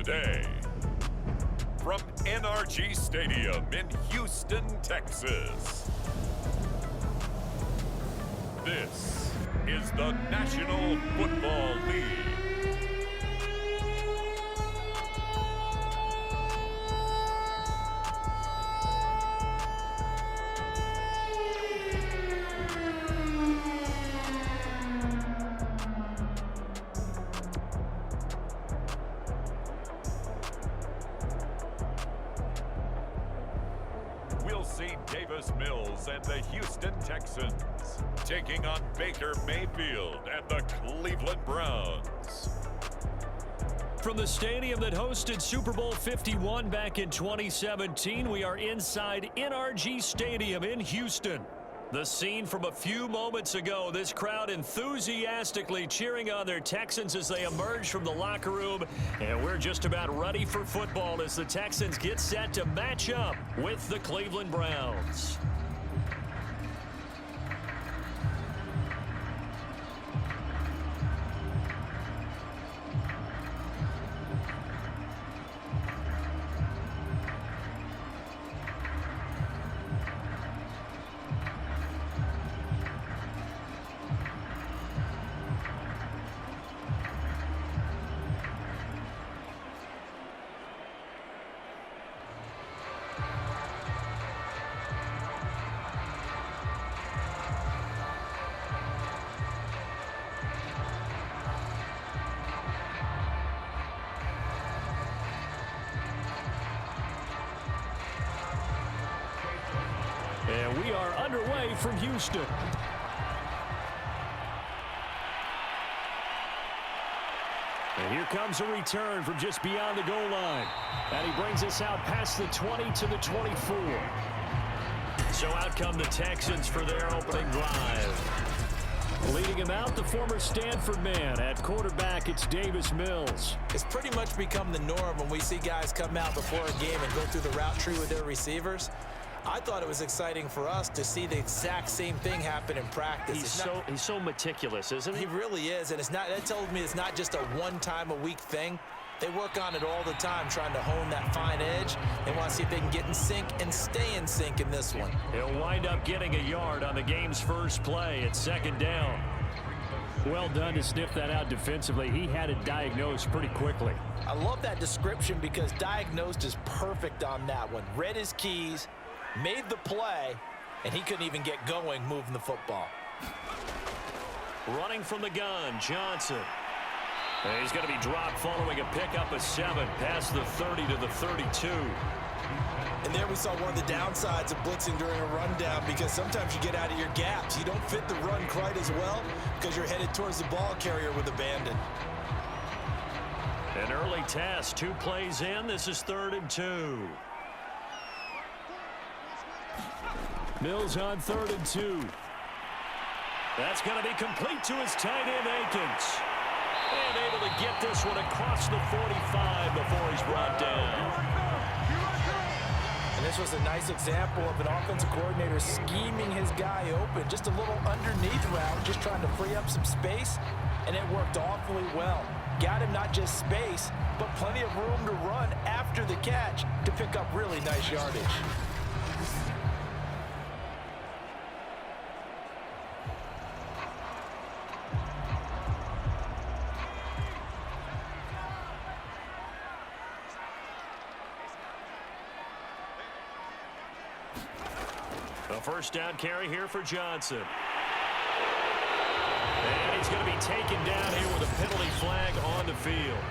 today. From NRG Stadium in Houston, Texas. This is the National Football League. Mills and the Houston Texans taking on Baker Mayfield and the Cleveland Browns. From the stadium that hosted Super Bowl 51 back in 2017, we are inside NRG Stadium in Houston. The scene from a few moments ago, this crowd enthusiastically cheering on their Texans as they emerge from the locker room. And we're just about ready for football as the Texans get set to match up with the Cleveland Browns. And we are underway from Houston. And here comes a return from just beyond the goal line. And he brings us out past the 20 to the 24. So out come the Texans for their opening drive. Leading him out, the former Stanford man. At quarterback, it's Davis Mills. It's pretty much become the norm when we see guys come out before a game and go through the route tree with their receivers. I thought it was exciting for us to see the exact same thing happen in practice. He's so meticulous, isn't he? He really is, and that tells me it's not just a one-time-a-week thing. They work on it all the time, trying to hone that fine edge. They want to see if they can get in sync and stay in sync in this one. He'll wind up getting a yard on the game's first play. It's second down. Well done to sniff that out defensively. He had it diagnosed pretty quickly. I love that description because diagnosed is perfect on that one. Read his keys, made the play, and he couldn't even get going moving the football. Running from the gun, Johnson. And he's going to be dropped following a pickup of 7 past the 30 to the 32. And there we saw one of the downsides of blitzing during a rundown because sometimes you get out of your gaps. You don't fit the run quite as well because you're headed towards the ball carrier with abandon. An early test, 2 plays in. This is 3rd and 2. Mills on 3rd and 2. That's going to be complete to his tight end, Akins. And able to get this one across the 45 before he's brought down. And this was a nice example of an offensive coordinator scheming his guy open. Just a little underneath route, just trying to free up some space, and it worked awfully well. Got him not just space, but plenty of room to run after the catch to pick up really nice yardage. A first down carry here for Johnson. And he's going to be taken down here with a penalty flag on the field.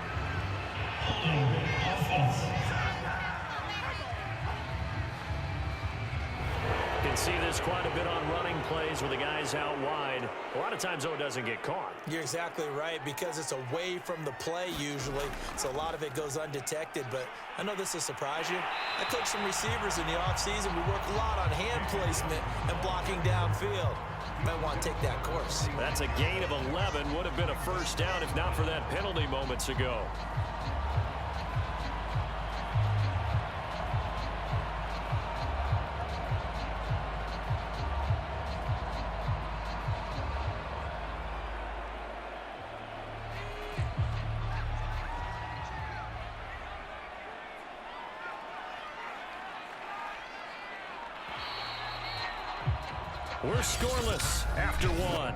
You can see this quite a bit on running plays with the guys out wide. A lot of times, though, it doesn't get caught. You're exactly right, because it's away from the play usually, so a lot of it goes undetected. But I know this will surprise you. I coached some receivers in the offseason. We work a lot on hand placement and blocking downfield. You might want to take that course. That's a gain of 11. Would have been a first down if not for that penalty moments ago. We're scoreless after one.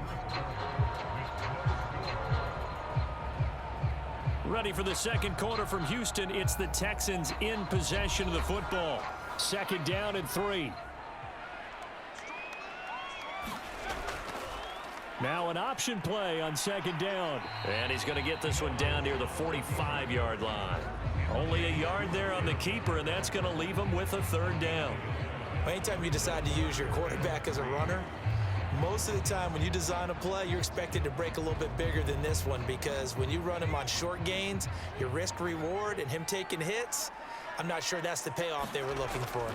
Ready for the second quarter from Houston. It's the Texans in possession of the football. Second down and 3. Now an option play on second down. And he's going to get this one down near the 45-yard line. Only a yard there on the keeper, and that's going to leave him with a third down. Anytime you decide to use your quarterback as a runner, most of the time when you design a play, you're expected to break a little bit bigger than this one, because when you run him on short gains, your risk-reward and him taking hits, I'm not sure that's the payoff they were looking for.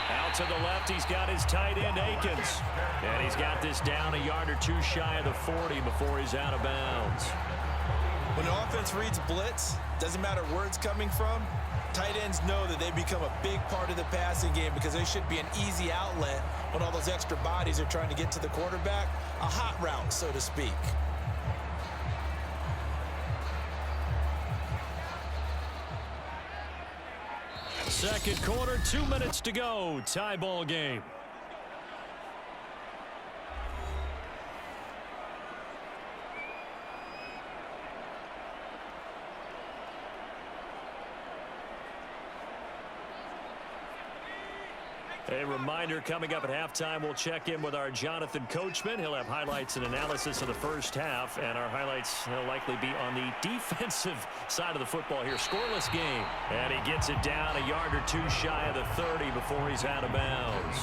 Out to the left, he's got his tight end, Akins. And he's got this down a yard or two shy of the 40 before he's out of bounds. When the offense reads blitz, doesn't matter where it's coming from, tight ends know that they become a big part of the passing game because they should be an easy outlet when all those extra bodies are trying to get to the quarterback. A hot route, so to speak. Second quarter, 2 minutes to go. Tie ball game. A reminder, coming up at halftime, we'll check in with our Jonathan Coachman. He'll have highlights and analysis of the first half, and our highlights will likely be on the defensive side of the football here. Scoreless game, and he gets it down a yard or two shy of the 30 before he's out of bounds.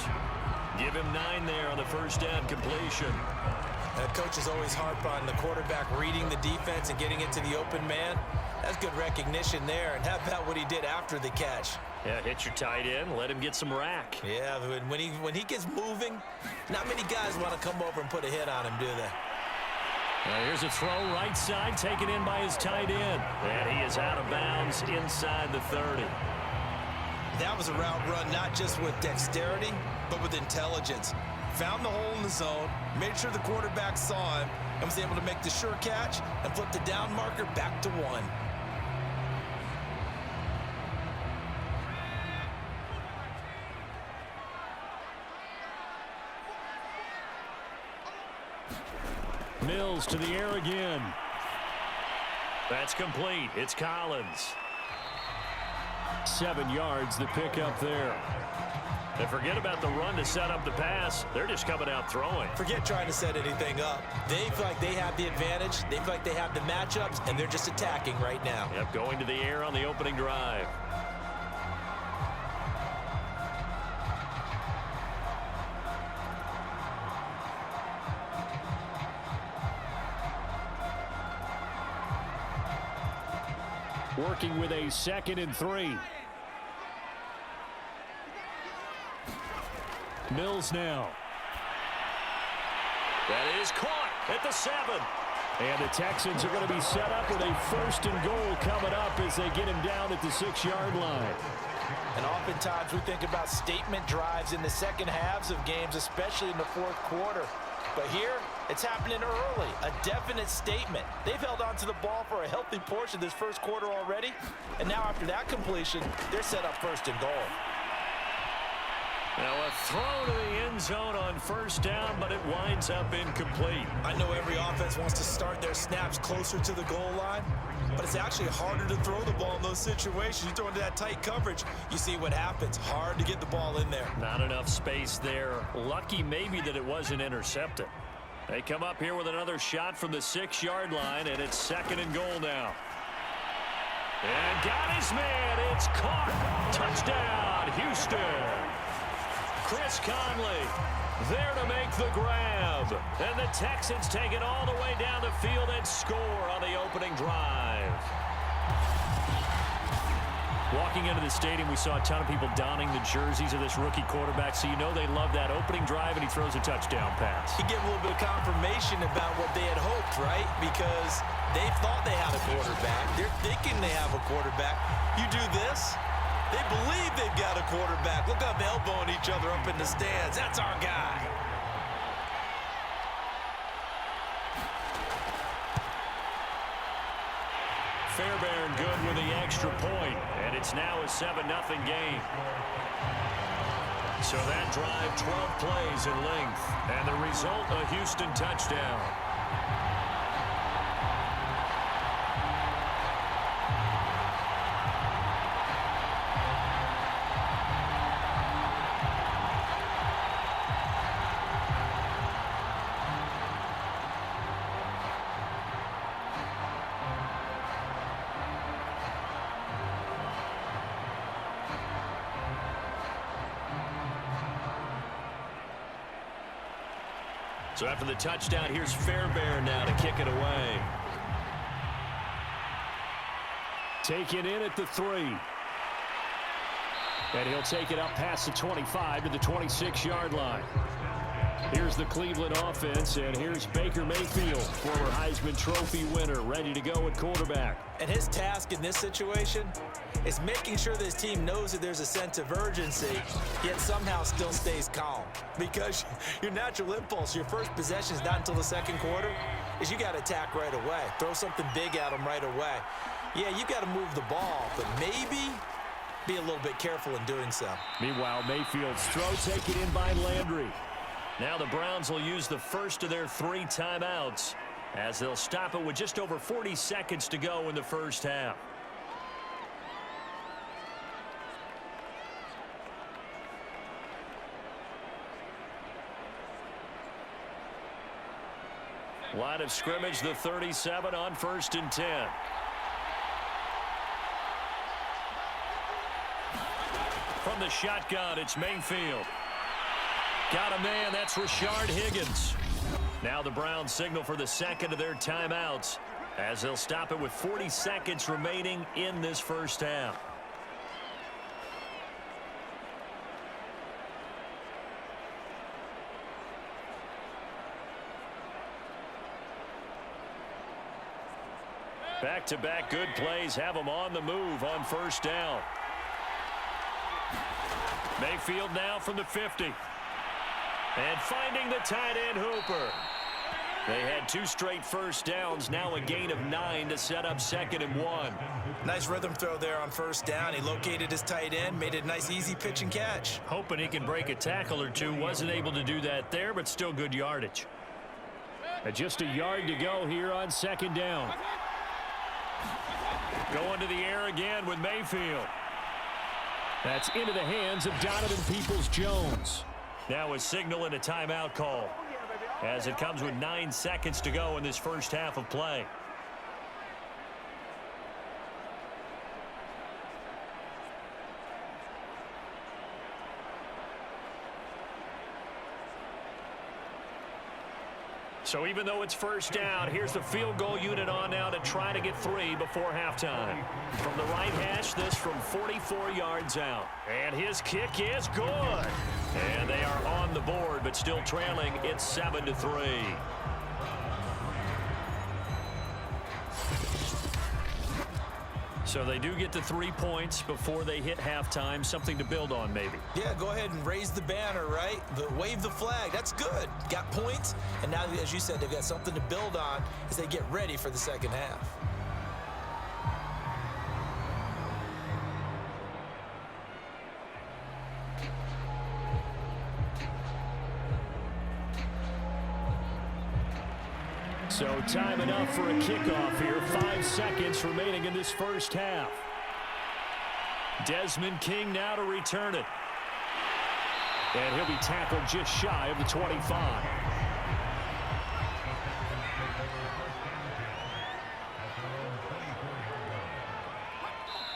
Give him 9 there on the first down completion. Coaches always harp on the quarterback reading the defense and getting into the open man. That's good recognition there. And how about what he did after the catch? Yeah, hit your tight end, let him get some rack. Yeah, when he gets moving, not many guys want to come over and put a hit on him, do they? Now here's a throw right side, taken in by his tight end. And he is out of bounds inside the 30. That was a route run not just with dexterity, but with intelligence. Found the hole in the zone, made sure the quarterback saw him, and was able to make the sure catch and flip the down marker back to 1. Mills to the air again. That's complete. It's Collins. 7 yards, the pickup there. And forget about the run to set up the pass. They're just coming out throwing. Forget trying to set anything up. They feel like they have the advantage. They feel like they have the matchups, and they're just attacking right now. Yep, going to the air on the opening drive. Working with a 2nd and 3. Mills now. That is caught at the 7. And the Texans are going to be set up with a 1st and goal coming up as they get him down at the 6-yard line. And oftentimes we think about statement drives in the second halves of games, especially in the 4th quarter. But here, it's happening early, a definite statement. They've held on to the ball for a healthy portion this first quarter already. And now after that completion, they're set up 1st and goal. Now a throw to the end zone on 1st down, but it winds up incomplete. I know every offense wants to start their snaps closer to the goal line, but it's actually harder to throw the ball in those situations. You throw into that tight coverage, you see what happens. Hard to get the ball in there. Not enough space there. Lucky maybe that it wasn't intercepted. They come up here with another shot from the 6-yard line, and it's 2nd and goal now. And got his man. It's caught. Touchdown, Houston. Chris Conley there to make the grab. And the Texans take it all the way down the field and score on the opening drive. Walking into the stadium, we saw a ton of people donning the jerseys of this rookie quarterback, so you know they love that opening drive, and he throws a touchdown pass. You get a little bit of confirmation about what they had hoped, right? Because they thought they had a quarterback. They're thinking they have a quarterback. You do this, they believe they've got a quarterback. Look up, elbowing each other up in the stands. That's our guy. Fairbairn good with the extra point, and it's now a 7-0 game. So that drive, 12 plays in length. And the result, a Houston touchdown. So after the touchdown, here's Fairbairn now to kick it away. Taken in at the 3. And he'll take it up past the 25 to the 26-yard line. Here's the Cleveland offense, and here's Baker Mayfield, former Heisman Trophy winner, ready to go at quarterback. And his task in this situation is making sure that his team knows that there's a sense of urgency, yet somehow still stays calm. Because your natural impulse, your first possession is not until the second quarter, is you got to attack right away. Throw something big at them right away. Yeah, you got to move the ball, but maybe be a little bit careful in doing so. Meanwhile, Mayfield's throw taken in by Landry. Now the Browns will use the first of their 3 timeouts as they'll stop it with just over 40 seconds to go in the first half. Line of scrimmage, the 37 on 1st and 10. From the shotgun, it's Mayfield. Got a man, that's Rashard Higgins. Now the Browns signal for the second of their timeouts as they'll stop it with 40 seconds remaining in this first half. Back-to-back good plays have them on the move on first down. Mayfield now from the 50. And finding the tight end Hooper. They had 2 straight first downs, now a gain of 9 to set up 2nd and 1. Nice rhythm throw there on first down. He located his tight end, made it a nice easy pitch and catch. Hoping he can break a tackle or two. Wasn't able to do that there, but still good yardage. And just a yard to go here on 2nd down. Going to the air again with Mayfield. That's into the hands of Donovan Peoples-Jones. Now a signal and a timeout call as it comes with 9 seconds to go in this first half of play. So even though it's first down, here's the field goal unit on now to try to get 3 before halftime. From the right hash, this from 44 yards out. And his kick is good. And they are on the board, but still trailing. It's 7-3. So they do get to 3 points before they hit halftime. Something to build on, maybe. Yeah, go ahead and raise the banner, right? Wave the flag. That's good. Got points. And now, as you said, they've got something to build on as they get ready for the second half. So time enough for a kickoff here. 5 seconds remaining in this first half. Desmond King now to return it. And he'll be tackled just shy of the 25.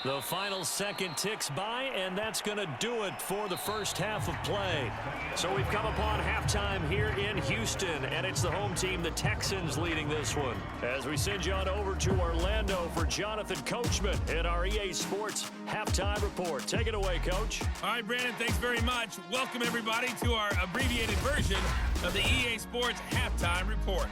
The final second ticks by, and that's going to do it for the first half of play. So we've come upon halftime here in Houston, and it's the home team, the Texans, leading this one. As we send you on over to Orlando for Jonathan Coachman in our EA Sports Halftime Report. Take it away, Coach. All right, Brandon, thanks very much. Welcome, everybody, to our abbreviated version of the EA Sports Halftime Report.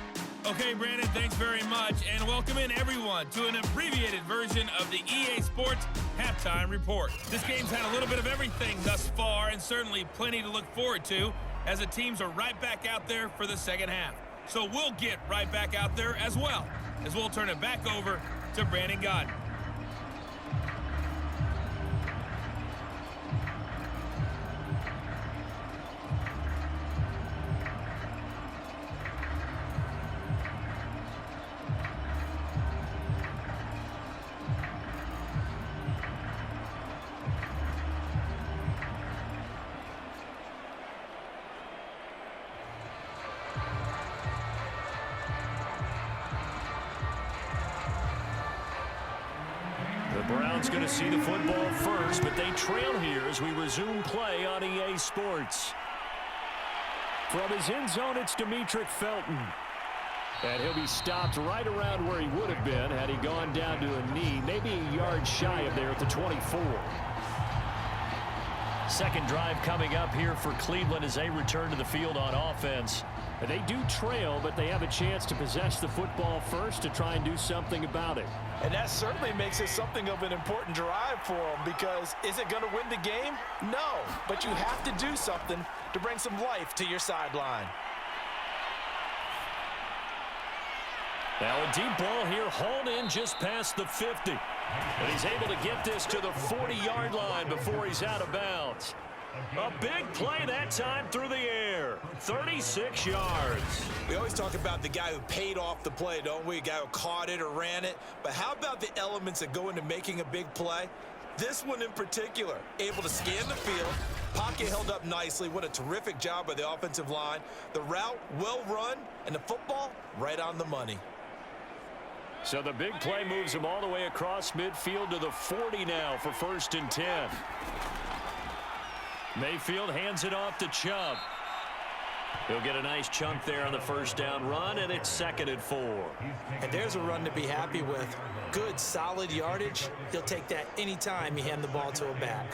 Okay, Brandon, thanks very much, and welcome in everyone to an abbreviated version of the EA Sports Halftime Report. This game's had a little bit of everything thus far, and certainly plenty to look forward to, as the teams are right back out there for the second half. So we'll get right back out there as well, as we'll turn it back over to Brandon Godden. Brown's going to see the football first, but they trail here as we resume play on EA Sports. From his end zone, it's Demetric Felton. And he'll be stopped right around where he would have been had he gone down to a knee, maybe a yard shy of there at the 24. Second drive coming up here for Cleveland as they return to the field on offense. They do trail, but they have a chance to possess the football first to try and do something about it. And that certainly makes it something of an important drive for them, because is it going to win the game? No, but you have to do something to bring some life to your sideline. Now a deep ball here, hauled in just past the 50. And he's able to get this to the 40-yard line before he's out of bounds. A big play that time through the air. 36 yards. We always talk about the guy who paid off the play, don't we? A guy who caught it or ran it. But how about the elements that go into making a big play? This one in particular, able to scan the field. Pocket held up nicely. What a terrific job by the offensive line. The route, well run, and the football, right on the money. So the big play moves him all the way across midfield to the 40 now for 1st and 10. Mayfield hands it off to Chubb. He'll get a nice chunk there on the first down run, and it's 2nd and 4. And there's a run to be happy with. Good, solid yardage. He'll take that anytime you hand the ball to a back.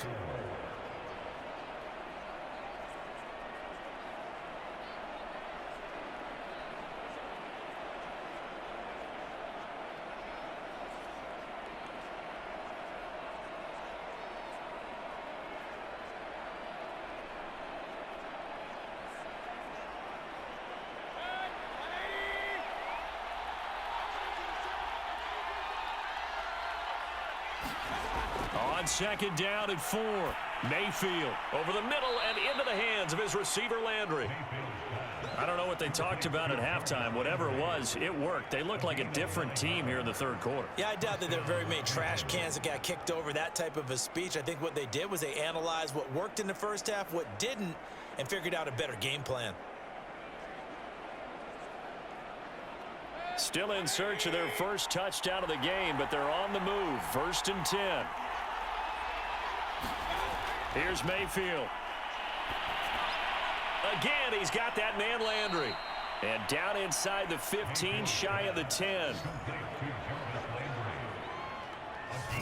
On 2nd down and 4. Mayfield over the middle and into the hands of his receiver Landry. I don't know what they talked about at halftime. Whatever it was, it worked. They look like a different team here in the 3rd quarter. Yeah, I doubt that there are very many trash cans that got kicked over, that type of a speech. I think what they did was they analyzed what worked in the first half, what didn't, and figured out a better game plan. Still in search of their first touchdown of the game, but they're on the move. 1st and 10. Here's Mayfield. Again, he's got that man Landry. And down inside the 15, shy of the 10.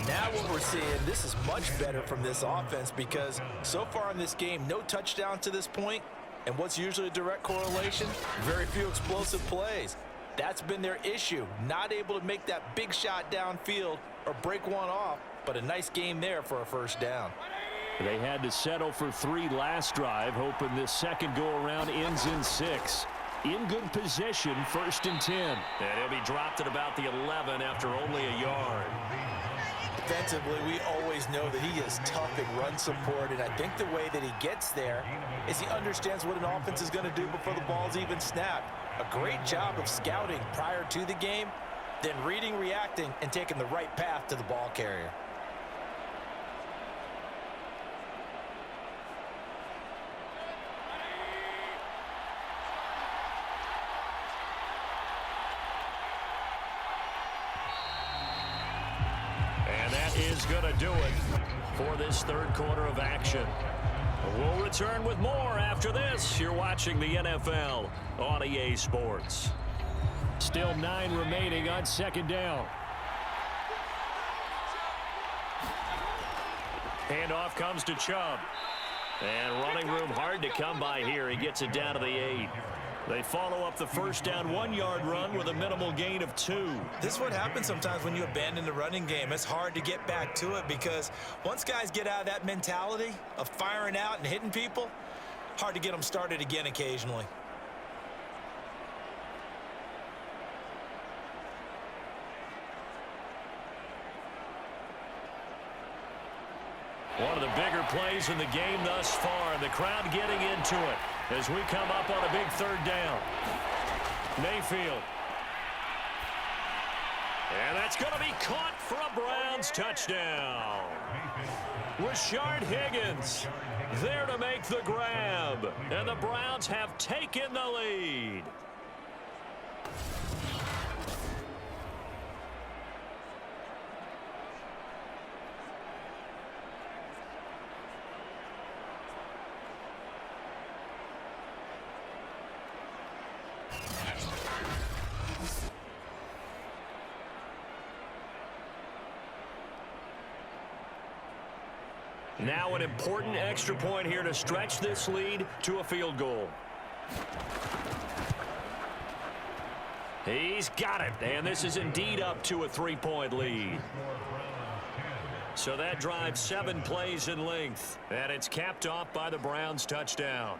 Now what we're seeing, this is much better from this offense, because so far in this game, no touchdown to this point. And what's usually a direct correlation? Very few explosive plays. That's been their issue. Not able to make that big shot downfield or break one off, but a nice game there for a first down. They had to settle for 3 last drive, hoping this second go-around ends in 6. In good position, 1st and 10. And he'll be dropped at about the 11 after only a yard. Defensively, we always know that he is tough in run support, and I think the way that he gets there is he understands what an offense is going to do before the ball's even snapped. A great job of scouting prior to the game, then reading, reacting, and taking the right path to the ball carrier. And that is going to do it for this 3rd quarter of action. We'll return with more after this. You're watching the NFL on EA Sports. Still 9 remaining on 2nd down. Handoff comes to Chubb. And running room hard to come by here. He gets it down to the 8. They follow up the first down 1-yard run with a minimal gain of 2. This is what happens sometimes when you abandon the running game. It's hard to get back to it, because once guys get out of that mentality of firing out and hitting people, hard to get them started again occasionally. One of the bigger plays in the game thus far. The crowd getting into it as we come up on a big 3rd down. Mayfield. And that's going to be caught for a Browns touchdown. Rashard Higgins there to make the grab. And the Browns have taken the lead. Now an important extra point here to stretch this lead to a field goal. He's got it, and this is indeed up to a 3-point lead. So that drive 7 plays in length, and it's capped off by the Browns' touchdown.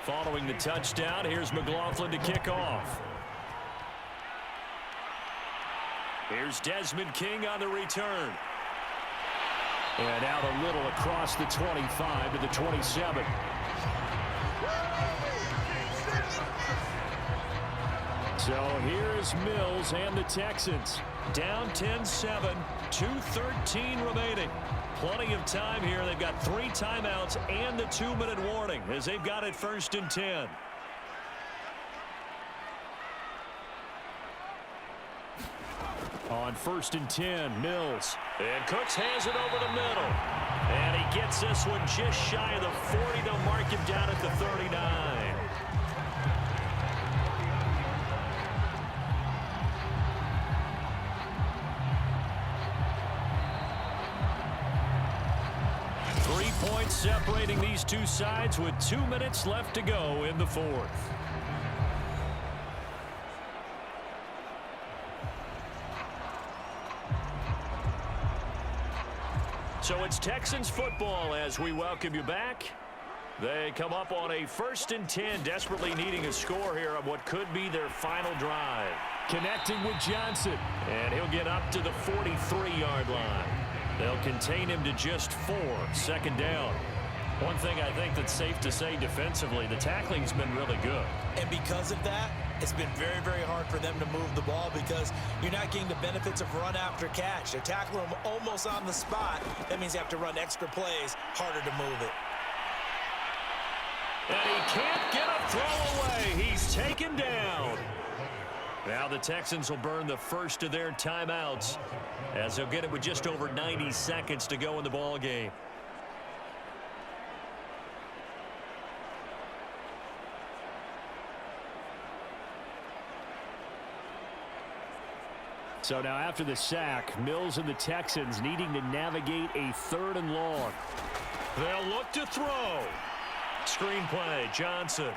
Following the touchdown, here's McLaughlin to kick off. Here's Desmond King on the return. And out a little across the 25 to the 27. So here's Mills and the Texans. Down 10-7, 2:13 remaining. Plenty of time here. They've got 3 timeouts and the 2-minute warning as they've got it 1st and 10. On 1st and 10, Mills. And Cooks has it over the middle. And he gets this one just shy of the 40. They'll mark him down at the 39. Points separating these two sides with 2 minutes left to go in the 4th. So it's Texans football as we welcome you back. They come up on a 1st and 10, desperately needing a score here on what could be their final drive. Connecting with Johnson, and he'll get up to the 43-yard line. They'll contain him to just 4, 2nd down. One thing I think that's safe to say defensively, the tackling's been really good. And because of that, it's been very, very hard for them to move the ball because you're not getting the benefits of run after catch. They're tackling him almost on the spot. That means you have to run extra plays, harder to move it. And he can't get a throw away. He's taken down. Now the Texans will burn the first of their timeouts as they'll get it with just over 90 seconds to go in the ball game. So now after the sack, Mills and the Texans needing to navigate a 3rd and long. They'll look to throw. Screenplay, Johnson.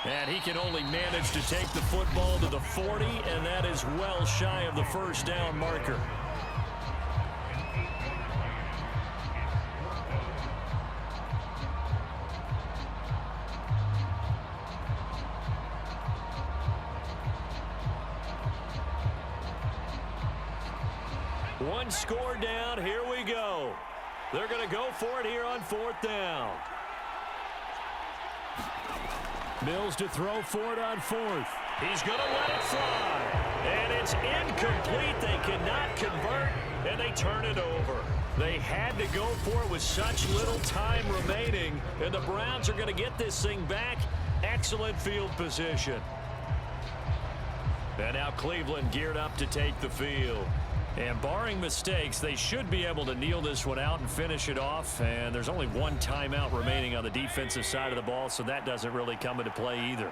And he can only manage to take the football to the 40, and that is well shy of the 1st down marker. One score down. Here we go. They're going to go for it here on 4th down. Mills to throw for it on 4th. He's going to let it fly. And it's incomplete. They cannot convert, and they turn it over. They had to go for it with such little time remaining, and the Browns are going to get this thing back. Excellent field position. And now Cleveland geared up to take the field. And barring mistakes, they should be able to kneel this one out and finish it off. And there's only 1 timeout remaining on the defensive side of the ball, so that doesn't really come into play either.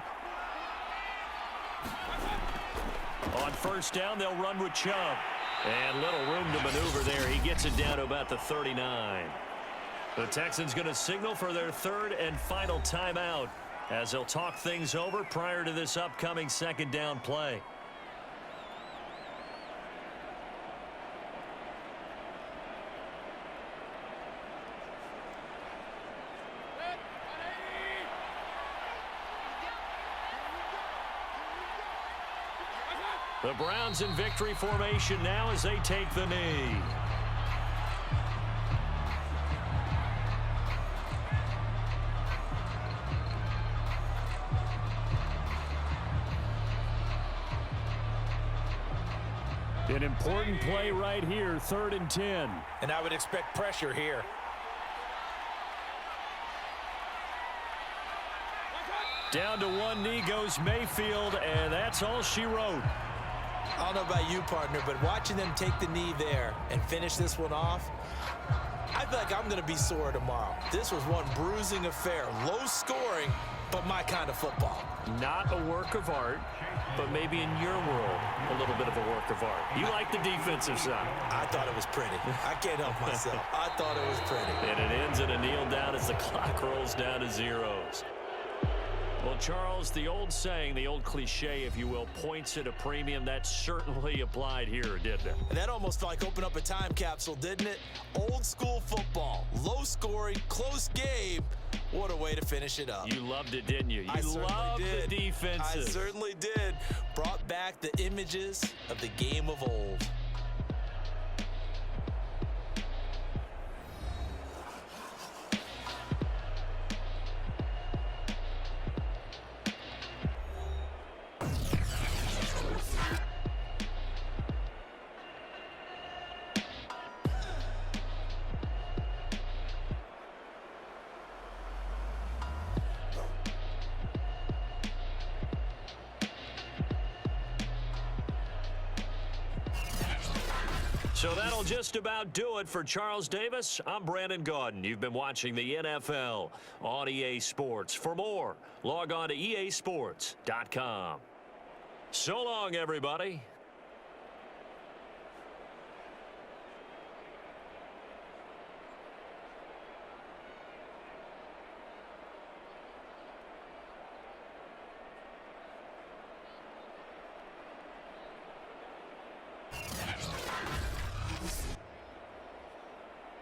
On 1st down, they'll run with Chubb. And little room to maneuver there. He gets it down to about the 39. The Texans going to signal for their 3rd and final timeout as they'll talk things over prior to this upcoming 2nd down play. The Browns in victory formation now as they take the knee. An important play right here, 3rd and 10. And I would expect pressure here. Down to one knee goes Mayfield, and that's all she wrote. I don't know about you, partner, but watching them take the knee there and finish this one off, I feel like I'm going to be sore tomorrow. This was one bruising affair. Low scoring, but my kind of football. Not a work of art, but maybe in your world, a little bit of a work of art. You like the defensive side. I thought it was pretty. I can't help myself. I thought it was pretty. And it ends in a kneel down as the clock rolls down to zeros. Well, Charles, the old saying, the old cliche, if you will, points at a premium, that certainly applied here, didn't it? And that almost felt like open up a time capsule, didn't it? Old school football, low scoring, close game. What a way to finish it up. You loved it, didn't you? I certainly loved did. the defenses. I certainly did. Brought back the images of the game of old. So that'll just about do it for Charles Davis. I'm Brandon Gaudin. You've been watching the NFL on EA Sports. For more, log on to easports.com. So long, everybody.